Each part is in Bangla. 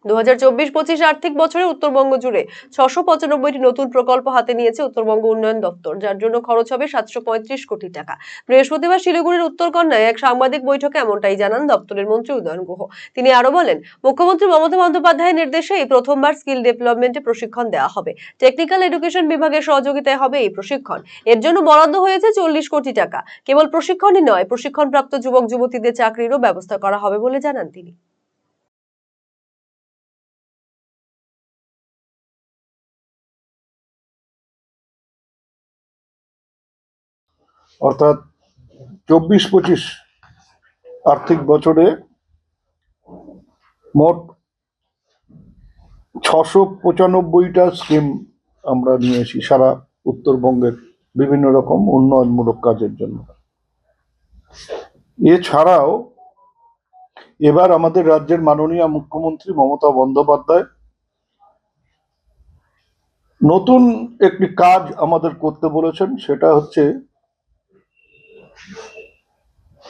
2024-25 আর্থিক বছরে উত্তরবঙ্গ জুড়ে 695টি নতুন প্রকল্প হাতে নিয়েছে উত্তরবঙ্গ উন্নয়ন দপ্তর, যার জন্য খরচ হবে 735 কোটি টাকা। বৃহস্পতিবার শিলিগুড়ির উত্তরকন্যায় এক সাংবাদিক বৈঠকে এমনটাই জানান দপ্তরের মন্ত্রী উদয়ন গুহ। তিনি আরো বলেন, মুখ্যমন্ত্রী মমতা বন্দ্যোপাধ্যায়ের নির্দেশে এই প্রথমবার স্কিল ডেভেলপমেন্টে প্রশিক্ষণ দেওয়া হবে। টেকনিক্যাল এডুকেশন বিভাগের সহযোগিতায় হবে এই প্রশিক্ষণ। এর জন্য বরাদ্দ হয়েছে 40 কোটি টাকা। কেবল প্রশিক্ষণই নয়, প্রশিক্ষণপ্রাপ্ত যুবক যুবতীদের চাকরিরও ব্যবস্থা করা হবে বলে জানান তিনি। অর্থাৎ 24-25 আর্থিক বছরে মোট 695টা স্কিম আমরা নিয়েছি সারা উত্তরবঙ্গের বিভিন্ন রকম উন্নয়নমূলক কাজের জন্য। এছাড়াও এবার আমাদের রাজ্যের মাননীয় মুখ্যমন্ত্রী মমতা বন্দ্যোপাধ্যায় নতুন একটি কাজ আমাদের করতে বলেছেন, সেটা হচ্ছে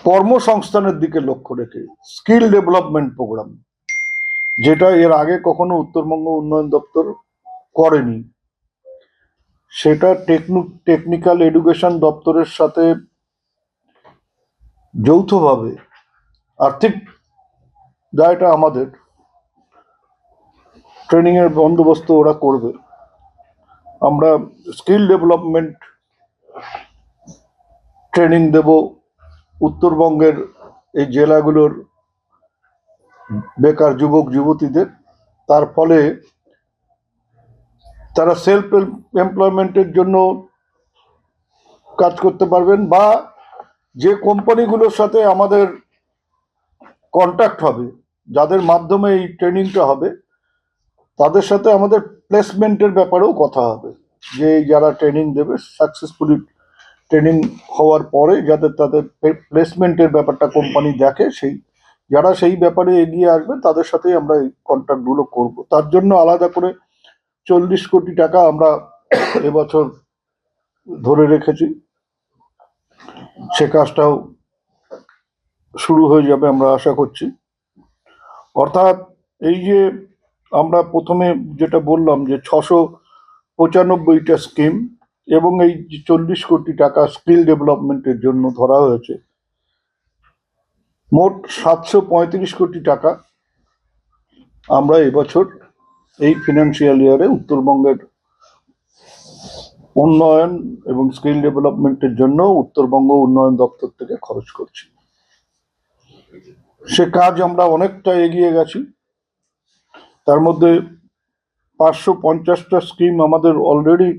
কর্মসংস্থানের দিকে লক্ষ্য রেখে স্কিল ডেভেলপমেন্ট প্রোগ্রাম, যেটা এর আগে কখনো উত্তরবঙ্গ উন্নয়ন দপ্তর করেনি। সেটা টেকনিক্যাল এডুকেশন দপ্তরের সাথে যৌথভাবে, আর্থিক দায়টা আমাদের, ট্রেনিং এর বন্দোবস্ত ওরা করবে। আমরা স্কিল ডেভেলপমেন্ট ট্রেনিং দেব উত্তরবঙ্গের এই জেলাগুলোর বেকার যুবক যুবতীদের। তার ফলে তারা সেলফ এমপ্লয়মেন্টের জন্য কাজ করতে পারবেন, বা যে কোম্পানিগুলোর সাথে আমাদের কন্ট্যাক্ট হবে, যাদের মাধ্যমে এই ট্রেনিংটা হবে, তাদের সাথে আমাদের প্লেসমেন্টের ব্যাপারেও কথা হবে, যে যারা ট্রেনিং দেবে সাকসেসফুলি ট্রেনিং হওয়ার পরে যাতে তাদের প্লেসমেন্টের ব্যাপারটা কোম্পানি দেখে, যারা সেই ব্যাপারে এগিয়ে আসবে তাদের সাথেই আমরা এই কন্ট্রাক্টগুলো করব। তার জন্য আলাদা করে 40 কোটি টাকা আমরা এবছর ধরে রেখেছি। সে কাজটাও শুরু হয়ে যাবে আমরা আশা করছি। অর্থাৎ এই যে আমরা প্রথমে যেটা বললাম যে 695টা স্কিম এবং এই 40 কোটি টাকা স্কিল ডেভেলপমেন্টের জন্য ধরা হয়েছে, মোট 735 কোটি টাকা আমরা এবছর এই ফিনান্সিয়াল ইয়ারে উত্তরবঙ্গের উন্নয়ন এবং স্কিল ডেভেলপমেন্টের জন্য উত্তরবঙ্গ উন্নয়ন দপ্তর থেকে খরচ করছি। সে কাজ আমরা অনেকটা এগিয়ে গেছি। তার মধ্যে 550টা স্কিম আমাদের অলরেডি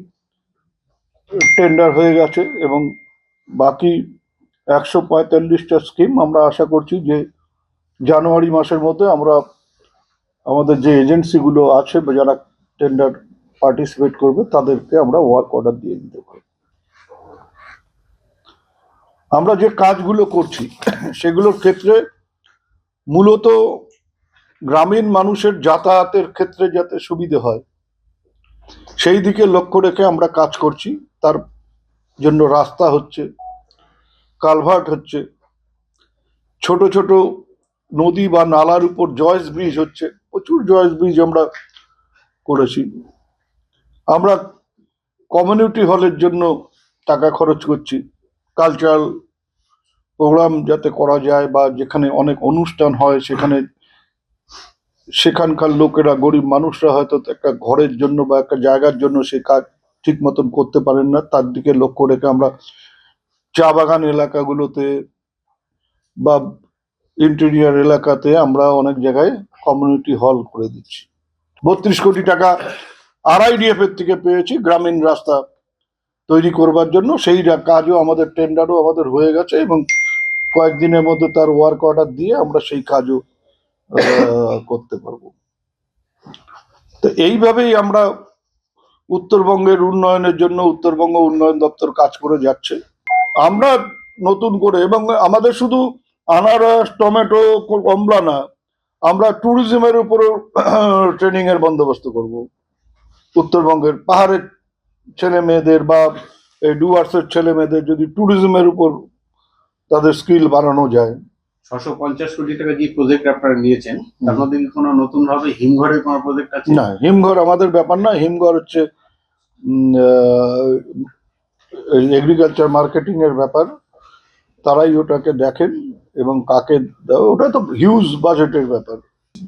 টেন্ডার হয়ে গেছে এবং বাকি 145টা স্কিম আমরা আশা করছি যে জানুয়ারি মাসের মধ্যে আমরা আমাদের যে এজেন্সিগুলো আছে বা যারা টেন্ডার পার্টিসিপেট করবে তাদেরকে আমরা ওয়ার্ক অর্ডার দিয়ে দিতে পারি। আমরা যে কাজগুলো করছি সেগুলোর ক্ষেত্রে মূলত গ্রামীণ মানুষের যাতায়াতের ক্ষেত্রে যাতে সুবিধে হয় সেই দিকে লক্ষ্য রেখে আমরা কাজ করছি। তার জন্য রাস্তা হচ্ছে, কালভার্ট হচ্ছে, ছোট ছোট নদী বা নালার উপর জয়েস ব্রিজ হচ্ছে, প্রচুর জয়েস ব্রিজ আমরা করেছি। আমরা কমিউনিটি হলের জন্য টাকা খরচ করছি, কালচারাল প্রোগ্রাম যাতে করা যায় বা যেখানে অনেক অনুষ্ঠান হয় সেখানকার লোকেরা, গরিব মানুষরা হয়তো একটা ঘরের জন্য বা একটা জায়গার জন্য সে কাজ ঠিক মতন করতে পারেন না, তার দিকে লক্ষ্য রেখে আমরা চা বাগান এলাকাগুলোতে বা ইন্টেরিয়ার এলাকাতে আমরা অনেক জায়গায় কমিউনিটি হল করে দিচ্ছি। 32 কোটি টাকা RIDF এর থেকে পেয়েছি গ্রামীণ রাস্তা তৈরি করবার জন্য। সেই কাজও আমাদের টেন্ডারও আমাদের হয়ে গেছে এবং কয়েকদিনের মধ্যে তার ওয়ার্ক অর্ডার দিয়ে আমরা সেই কাজও করতে পারবো। তো এইভাবেই আমরা উত্তরবঙ্গের উন্নয়নের জন্য উত্তরবঙ্গ উন্নয়ন দপ্তর কাজ করে যাচ্ছে। আমরা নতুন করে, এবং আমাদের শুধু আনারস, টমেটো, কমলা না, আমরা ট্যুরিজমের উপরে ট্রেনিং এর বন্দোবস্ত করব। উত্তরবঙ্গের পাহাড়ের ছেলে মেয়েদের বা ডুয়ার্সের ছেলে মেয়েদের যদি ট্যুরিজমের উপর তাদের স্কিল বাড়ানো যায়, 650 কোটি টাকা যে প্রজেক্ট আপনারা নিয়েছেন, তার মধ্যে কি কোনো নতুন ভাবে হিমঘরের কোনো প্রজেক্ট আছে? না, হিমঘর আমাদের ব্যাপার না। হিমঘর হচ্ছে এগ্রিকালচার মার্কেটিং এর ব্যাপার। তারাই ওটাকে দেখেন এবং কাকে দেওয়া, ওটা তো হিউজ বাজেটের ব্যাপার।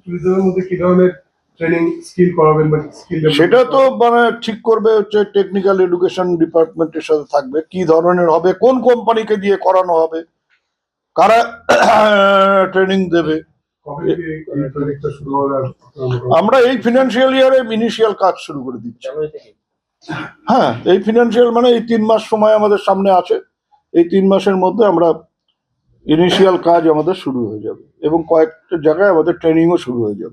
ট্যুরিজমের মধ্যে কি ধরনের ট্রেনিং স্কিল করাবেন বা স্কিল সেটা তো মানে ঠিক করবে হচ্ছে টেকনিক্যাল এডুকেশন ডিপার্টমেন্টের সাথে থাকবে, কি ধরনের হবে, কোন কোম্পানিকে দিয়ে করানো হবে, কারা ট্রেনিং দেবে। কবে থেকে এই প্রজেক্টটা শুরু হবে? আমরা এই ফিনান্সিয়াল ইয়ারে ইনিশিয়াল কাজ শুরু করে দিচ্ছি। হ্যাঁ, এই ফিনান্সিয়াল মানে এই 3 মাস সময় আমাদের সামনে আছে। এই 3 মাসের মধ্যে আমরা ইনিশিয়াল কাজ আমাদের শুরু হয়ে যাবে এবং কয়েকটা জায়গায় আমাদের ট্রেনিংও শুরু হয়ে যাবে।